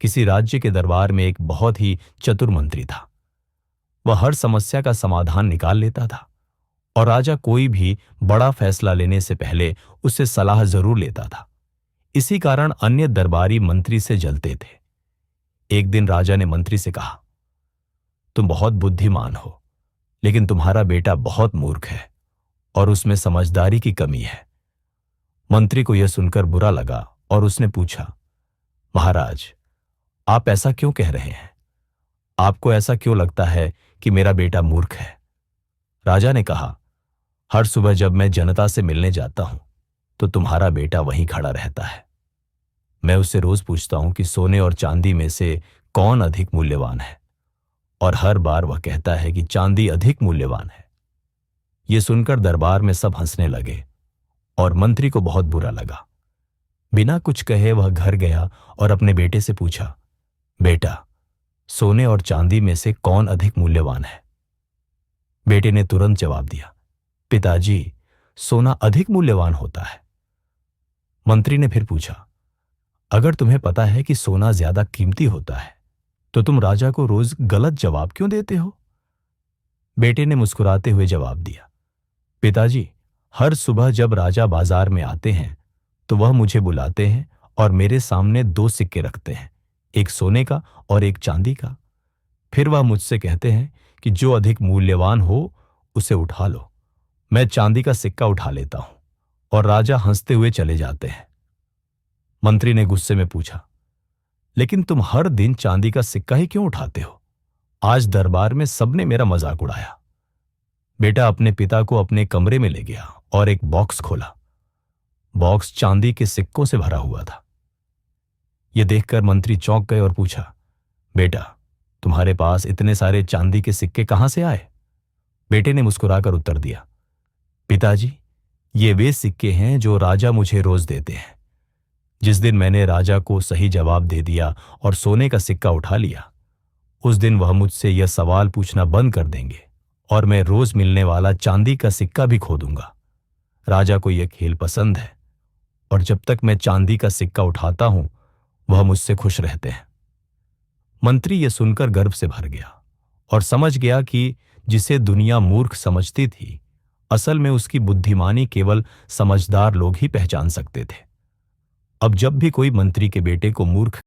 किसी राज्य के दरबार में एक बहुत ही चतुर मंत्री था। वह हर समस्या का समाधान निकाल लेता था और राजा कोई भी बड़ा फैसला लेने से पहले उससे सलाह जरूर लेता था। इसी कारण अन्य दरबारी मंत्री से जलते थे। एक दिन राजा ने मंत्री से कहा, तुम बहुत बुद्धिमान हो, लेकिन तुम्हारा बेटा बहुत मूर्ख है और उसमें समझदारी की कमी है। मंत्री को यह सुनकर बुरा लगा और उसने पूछा, महाराज, आप ऐसा क्यों कह रहे हैं? आपको ऐसा क्यों लगता है कि मेरा बेटा मूर्ख है? राजा ने कहा, हर सुबह जब मैं जनता से मिलने जाता हूं तो तुम्हारा बेटा वहीं खड़ा रहता है। मैं उससे रोज पूछता हूं कि सोने और चांदी में से कौन अधिक मूल्यवान है, और हर बार वह कहता है कि चांदी अधिक मूल्यवान है। यह सुनकर दरबार में सब हंसने लगे और मंत्री को बहुत बुरा लगा। बिना कुछ कहे वह घर गया और अपने बेटे से पूछा, बेटा, सोने और चांदी में से कौन अधिक मूल्यवान है? बेटे ने तुरंत जवाब दिया, पिताजी, सोना अधिक मूल्यवान होता है। मंत्री ने फिर पूछा, अगर तुम्हें पता है कि सोना ज्यादा कीमती होता है तो तुम राजा को रोज गलत जवाब क्यों देते हो? बेटे ने मुस्कुराते हुए जवाब दिया, पिताजी, हर सुबह जब राजा बाजार में आते हैं तो वह मुझे बुलाते हैं और मेरे सामने दो सिक्के रखते हैं, एक सोने का और एक चांदी का। फिर वह मुझसे कहते हैं कि जो अधिक मूल्यवान हो उसे उठा लो। मैं चांदी का सिक्का उठा लेता हूं और राजा हंसते हुए चले जाते हैं। मंत्री ने गुस्से में पूछा, लेकिन तुम हर दिन चांदी का सिक्का ही क्यों उठाते हो? आज दरबार में सबने मेरा मजाक उड़ाया। बेटा अपने पिता को अपने कमरे में ले गया और एक बॉक्स खोला। बॉक्स चांदी के सिक्कों से भरा हुआ था। यह देखकर मंत्री चौंक गए और पूछा, बेटा, तुम्हारे पास इतने सारे चांदी के सिक्के कहां से आए? बेटे ने मुस्कुराकर उत्तर दिया, पिताजी, ये वे सिक्के हैं जो राजा मुझे रोज देते हैं। जिस दिन मैंने राजा को सही जवाब दे दिया और सोने का सिक्का उठा लिया, उस दिन वह मुझसे यह सवाल पूछना बंद कर देंगे और मैं रोज मिलने वाला चांदी का सिक्का भी खो दूंगा। राजा को यह खेल पसंद है और जब तक मैं चांदी का सिक्का उठाता हूं वह मुझसे खुश रहते हैं। मंत्री यह सुनकर गर्व से भर गया और समझ गया कि जिसे दुनिया मूर्ख समझती थी, असल में उसकी बुद्धिमानी केवल समझदार लोग ही पहचान सकते थे। अब जब भी कोई मंत्री के बेटे को मूर्ख